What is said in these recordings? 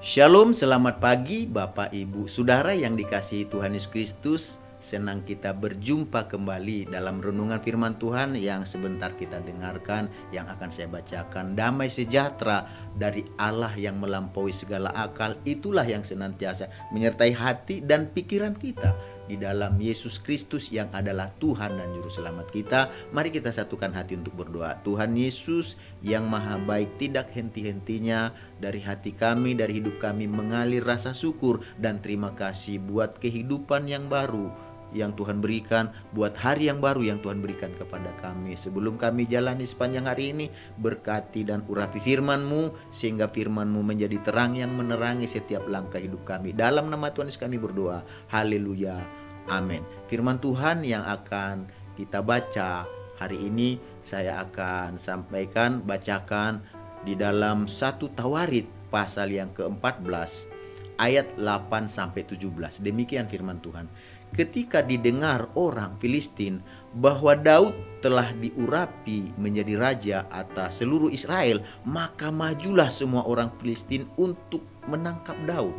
Shalom, selamat pagi Bapak Ibu Saudara yang dikasihi Tuhan Yesus Kristus. Senang kita berjumpa kembali dalam renungan firman Tuhan yang sebentar kita dengarkan, yang akan saya bacakan. Damai sejahtera dari Allah yang melampaui segala akal, itulah yang senantiasa menyertai hati dan pikiran kita di dalam Yesus Kristus yang adalah Tuhan dan Juru Selamat kita. Mari kita satukan hati untuk berdoa. Tuhan Yesus yang maha baik, tidak henti-hentinya dari hati kami, dari hidup kami mengalir rasa syukur dan terima kasih buat kehidupan yang baru yang Tuhan berikan, buat hari yang baru yang Tuhan berikan kepada kami. Sebelum kami jalani sepanjang hari ini, berkati dan urapi firman-Mu, sehingga firman-Mu menjadi terang yang menerangi setiap langkah hidup kami. Dalam nama Tuhan Yesus kami berdoa. Haleluya. Amin. Firman Tuhan yang akan kita baca hari ini, saya akan bacakan di dalam 1 Tawarit pasal yang ke-14 ayat 8-17. Demikian firman Tuhan. Ketika didengar orang Filistin bahwa Daud telah diurapi menjadi raja atas seluruh Israel, maka majulah semua orang Filistin untuk menangkap Daud.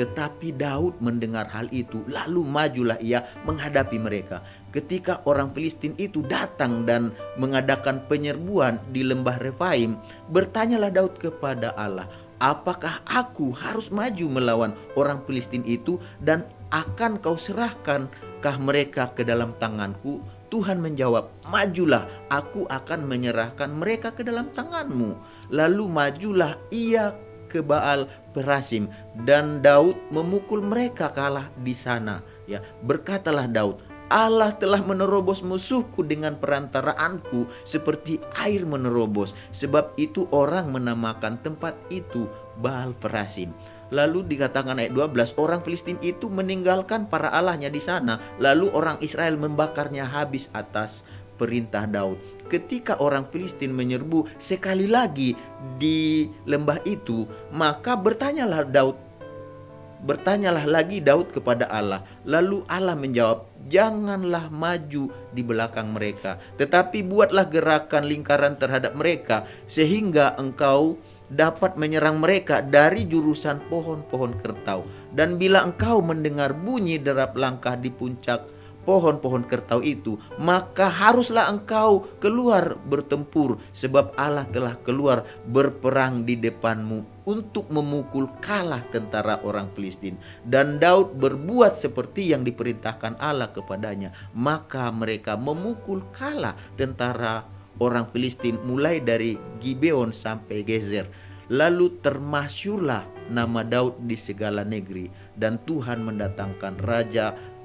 Tetapi Daud mendengar hal itu, lalu majulah ia menghadapi mereka. Ketika orang Filistin itu datang dan mengadakan penyerbuan di lembah Refaim, bertanyalah Daud kepada Allah, apakah aku harus maju melawan orang Filistin itu dan akan kau serahkankah mereka ke dalam tanganku? Tuhan menjawab, majulah, aku akan menyerahkan mereka ke dalam tanganmu. Lalu majulah ia ke Baal Perasim dan Daud memukul mereka kalah di sana. Ya, berkatalah Daud, Allah telah menerobos musuhku dengan perantaraanku seperti air menerobos. Sebab itu orang menamakan tempat itu Baal Perasim. Lalu dikatakan ayat 12, orang Filistin itu meninggalkan para allahnya di sana. Lalu orang Israel membakarnya habis atas perintah Daud. Ketika orang Filistin menyerbu sekali lagi di lembah itu, maka bertanyalah lagi Daud kepada Allah. Lalu Allah menjawab, janganlah maju di belakang mereka, tetapi buatlah gerakan lingkaran terhadap mereka, sehingga engkau dapat menyerang mereka dari jurusan pohon-pohon kertau. Dan bila engkau mendengar bunyi derap langkah di puncak pohon-pohon kertau itu, maka haruslah engkau keluar bertempur, sebab Allah telah keluar berperang di depanmu untuk memukul kalah tentara orang Filistin. Dan Daud berbuat seperti yang diperintahkan Allah kepadanya, maka mereka memukul kalah tentara orang Filistin mulai dari Gibeon sampai Gezer. Lalu termasyurlah nama Daud di segala negeri, dan Tuhan mendatangkan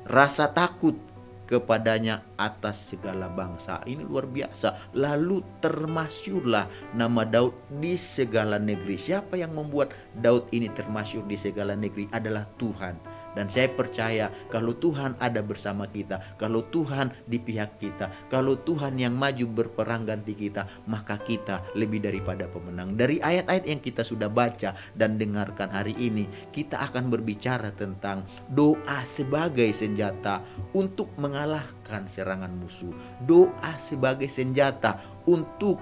rasa takut kepadanya atas segala bangsa. Ini luar biasa. Lalu termasyurlah nama Daud di segala negeri. Siapa yang membuat Daud ini termasyur di segala negeri? Adalah Tuhan. Dan saya percaya kalau Tuhan ada bersama kita, kalau Tuhan di pihak kita, kalau Tuhan yang maju berperang ganti kita, maka kita lebih daripada pemenang. Dari ayat-ayat yang kita sudah baca dan dengarkan hari ini, kita akan berbicara tentang doa sebagai senjata untuk mengalahkan serangan musuh. Doa sebagai senjata untuk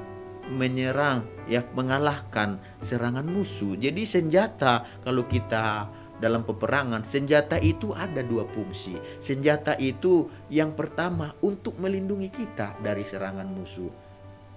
menyerang, mengalahkan serangan musuh. Jadi senjata, kalau kita dalam peperangan, senjata itu ada dua fungsi. Senjata itu yang pertama untuk melindungi kita dari serangan musuh.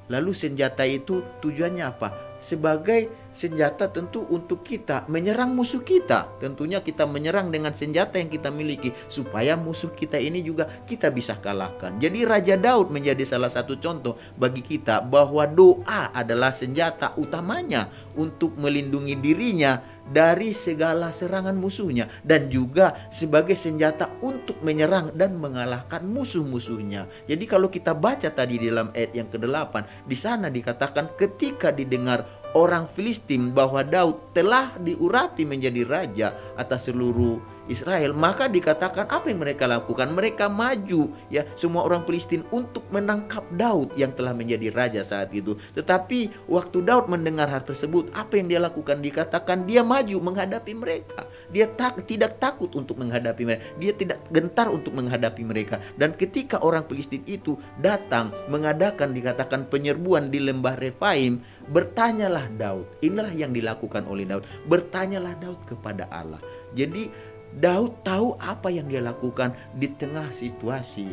Lalu senjata itu tujuannya apa? Sebagai senjata tentu untuk kita menyerang musuh kita. Tentunya kita menyerang dengan senjata yang kita miliki, supaya musuh kita ini juga kita bisa kalahkan. Jadi Raja Daud menjadi salah satu contoh bagi kita bahwa doa adalah senjata utamanya untuk melindungi dirinya dari segala serangan musuhnya, dan juga sebagai senjata untuk menyerang dan mengalahkan musuh-musuhnya. Jadi kalau kita baca tadi di dalam ayat yang ke-8, di sana dikatakan ketika didengar orang Filistin bahwa Daud telah diurapi menjadi raja atas seluruh Israel, maka dikatakan apa yang mereka lakukan? Mereka maju ya, semua orang Filistin untuk menangkap Daud yang telah menjadi raja saat itu. Tetapi waktu Daud mendengar hal tersebut, apa yang dia lakukan? Dikatakan dia maju menghadapi mereka. Dia tidak takut untuk menghadapi mereka. Dia tidak gentar untuk menghadapi mereka. Dan ketika orang Filistin itu datang mengadakan dikatakan penyerbuan di lembah Refaim, bertanyalah Daud. Inilah yang dilakukan oleh Daud. Bertanyalah Daud kepada Allah. Jadi Daud tahu apa yang dia lakukan di tengah situasi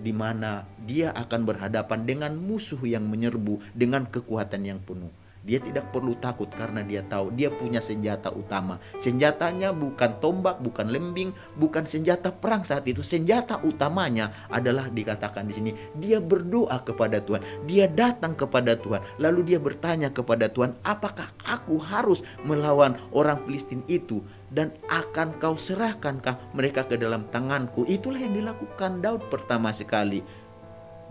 di mana dia akan berhadapan dengan musuh yang menyerbu dengan kekuatan yang penuh. Dia tidak perlu takut karena dia tahu dia punya senjata utama. Senjatanya bukan tombak, bukan lembing, bukan senjata perang saat itu. Senjata utamanya adalah dikatakan di sini dia berdoa kepada Tuhan. Dia datang kepada Tuhan. Lalu dia bertanya kepada Tuhan, apakah aku harus melawan orang Filistin itu? Dan akan kau serahkankah mereka ke dalam tanganku? Itulah yang dilakukan Daud pertama sekali.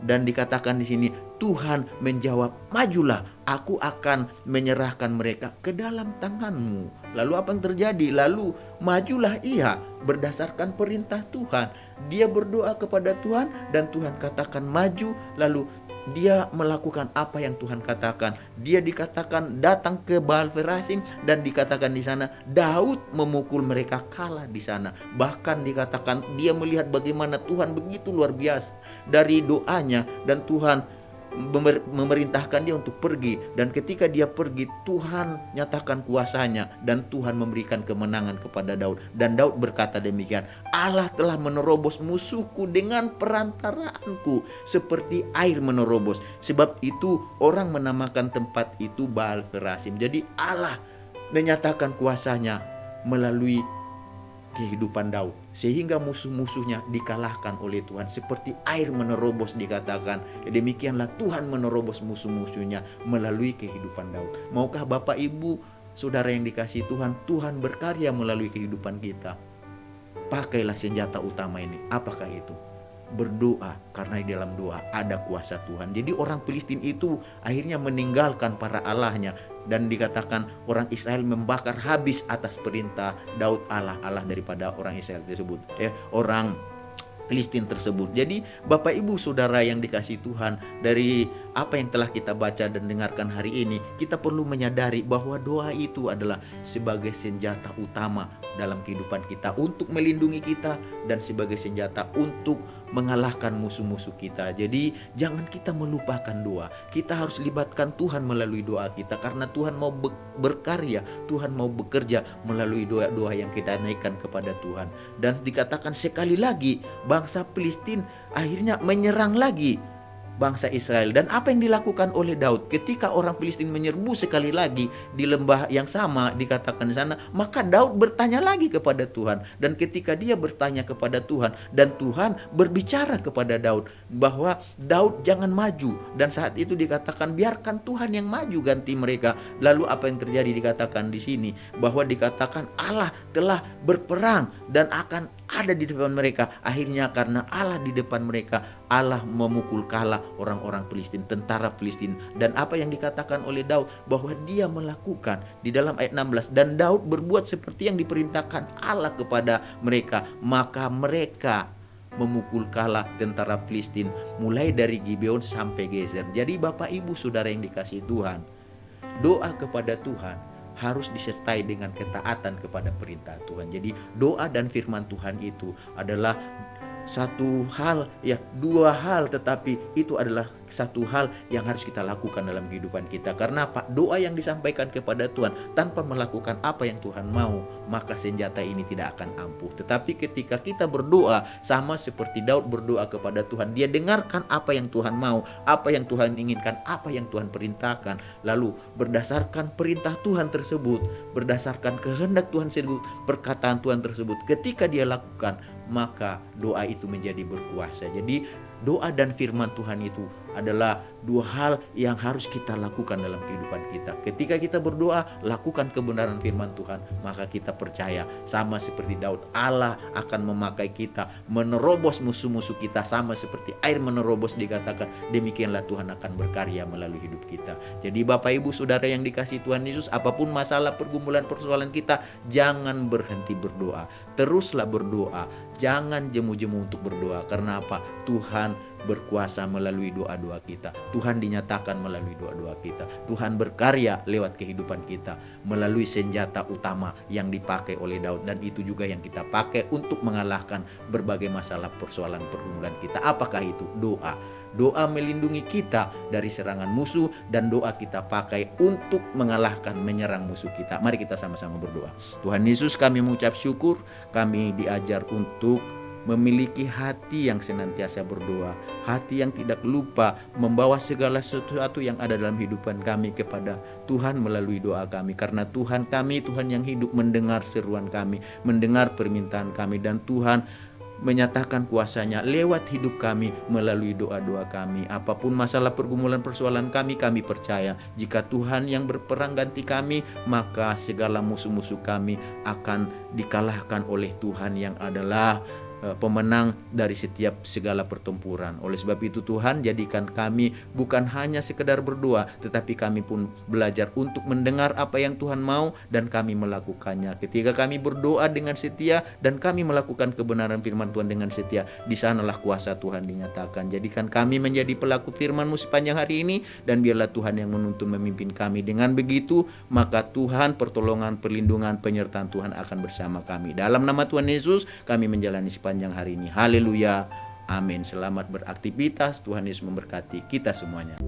Dan dikatakan di sini Tuhan menjawab, majulah, aku akan menyerahkan mereka ke dalam tanganmu. Lalu apa yang terjadi? Lalu majulah ia berdasarkan perintah Tuhan. Dia berdoa kepada Tuhan dan Tuhan katakan maju, lalu dia melakukan apa yang Tuhan katakan. Dia dikatakan datang ke Baal Perasim dan dikatakan di sana Daud memukul mereka kalah di sana. Bahkan dikatakan dia melihat bagaimana Tuhan begitu luar biasa dari doanya dan Tuhan memerintahkan dia untuk pergi, dan ketika dia pergi Tuhan nyatakan kuasanya dan Tuhan memberikan kemenangan kepada Daud. Dan Daud berkata demikian, Allah telah menerobos musuhku dengan perantaraanku seperti air menerobos. Sebab itu orang menamakan tempat itu Baal Perasim. Jadi Allah menyatakan kuasanya melalui kehidupan Daud, sehingga musuh-musuhnya dikalahkan oleh Tuhan seperti air menerobos dikatakan. Demikianlah Tuhan menerobos musuh-musuhnya melalui kehidupan Daud. Maukah Bapak Ibu Saudara yang dikasihi Tuhan, Tuhan berkarya melalui kehidupan kita? Pakailah senjata utama ini. Apakah itu? Berdoa, karena di dalam doa ada kuasa Tuhan. Jadi orang Filistin itu akhirnya meninggalkan para allahnya, dan dikatakan orang Israel membakar habis atas perintah Daud Allah daripada orang Israel tersebut, orang Filistin tersebut. Jadi Bapak Ibu Saudara yang dikasihi Tuhan, dari apa yang telah kita baca dan dengarkan hari ini, kita perlu menyadari bahwa doa itu adalah sebagai senjata utama dalam kehidupan kita untuk melindungi kita dan sebagai senjata untuk mengalahkan musuh-musuh kita. Jadi jangan kita melupakan doa. Kita harus libatkan Tuhan melalui doa kita, karena Tuhan mau berkarya, Tuhan mau bekerja melalui doa-doa yang kita naikkan kepada Tuhan. Dan dikatakan sekali lagi bangsa Filistin akhirnya menyerang lagi bangsa Israel. Dan apa yang dilakukan oleh Daud ketika orang Filistin menyerbu sekali lagi di lembah yang sama dikatakan di sana, maka Daud bertanya lagi kepada Tuhan. Dan ketika dia bertanya kepada Tuhan dan Tuhan berbicara kepada Daud bahwa Daud jangan maju, dan saat itu dikatakan biarkan Tuhan yang maju ganti mereka. Lalu apa yang terjadi? Dikatakan di sini bahwa dikatakan Allah telah berperang dan akan ada di depan mereka. Akhirnya karena Allah di depan mereka, Allah memukul kalah orang-orang Filistin, tentara Filistin. Dan apa yang dikatakan oleh Daud bahwa dia melakukan di dalam ayat 16, dan Daud berbuat seperti yang diperintahkan Allah kepada mereka, maka mereka memukul kalah tentara Filistin mulai dari Gibeon sampai Gezer. Jadi Bapak Ibu Saudara yang dikasihi Tuhan, doa kepada Tuhan harus disertai dengan ketaatan kepada perintah Tuhan. Jadi doa dan firman Tuhan itu adalah satu hal, dua hal, tetapi itu adalah satu hal yang harus kita lakukan dalam kehidupan kita. Karena apa? Doa yang disampaikan kepada Tuhan tanpa melakukan apa yang Tuhan mau, maka senjata ini tidak akan ampuh. Tetapi ketika kita berdoa sama seperti Daud berdoa kepada Tuhan, dia dengarkan apa yang Tuhan mau, apa yang Tuhan inginkan, apa yang Tuhan perintahkan. Lalu berdasarkan perintah Tuhan tersebut, berdasarkan kehendak Tuhan tersebut, perkataan Tuhan tersebut, ketika dia lakukan, maka doa itu menjadi berkuasa. Jadi doa dan firman Tuhan itu adalah dua hal yang harus kita lakukan dalam kehidupan kita. Ketika kita berdoa, lakukan kebenaran firman Tuhan, maka kita percaya sama seperti Daud, Allah akan memakai kita menerobos musuh-musuh kita, sama seperti air menerobos dikatakan, demikianlah Tuhan akan berkarya melalui hidup kita. Jadi Bapak Ibu Saudara yang dikasihi Tuhan Yesus, apapun masalah, pergumulan, persoalan kita, jangan berhenti berdoa. Teruslah berdoa, jangan jemu-jemu untuk berdoa. Karena apa? Tuhan berkuasa melalui doa-doa kita. Tuhan dinyatakan melalui doa-doa kita. Tuhan berkarya lewat kehidupan kita melalui senjata utama yang dipakai oleh Daud, dan itu juga yang kita pakai untuk mengalahkan berbagai masalah, persoalan, pergumulan kita. Apakah itu? Doa. Doa melindungi kita dari serangan musuh, dan doa kita pakai untuk mengalahkan, menyerang musuh kita. Mari kita sama-sama berdoa. Tuhan Yesus, kami mengucap syukur, kami diajar untuk memiliki hati yang senantiasa berdoa, hati yang tidak lupa membawa segala sesuatu yang ada dalam kehidupan kami kepada Tuhan melalui doa kami. Karena Tuhan kami, Tuhan yang hidup, mendengar seruan kami, mendengar permintaan kami, dan Tuhan menyatakan kuasanya lewat hidup kami melalui doa-doa kami. Apapun masalah, pergumulan, persoalan kami percaya jika Tuhan yang berperang ganti kami, maka segala musuh-musuh kami akan dikalahkan oleh Tuhan yang adalah pemenang dari setiap segala pertempuran. Oleh sebab itu Tuhan, jadikan kami bukan hanya sekedar berdoa, tetapi kami pun belajar untuk mendengar apa yang Tuhan mau dan kami melakukannya. Ketika kami berdoa dengan setia dan kami melakukan kebenaran firman Tuhan dengan setia, di sanalah kuasa Tuhan dinyatakan. Jadikan kami menjadi pelaku firman-Mu sepanjang hari ini, dan biarlah Tuhan yang menuntun memimpin kami. Dengan begitu, maka Tuhan, pertolongan, perlindungan, penyertaan Tuhan akan bersama kami. Dalam nama Tuhan Yesus, kami menjalani sepanjang hari ini. Haleluya. Amin. Selamat beraktivitas. Tuhan Yesus memberkati kita semuanya.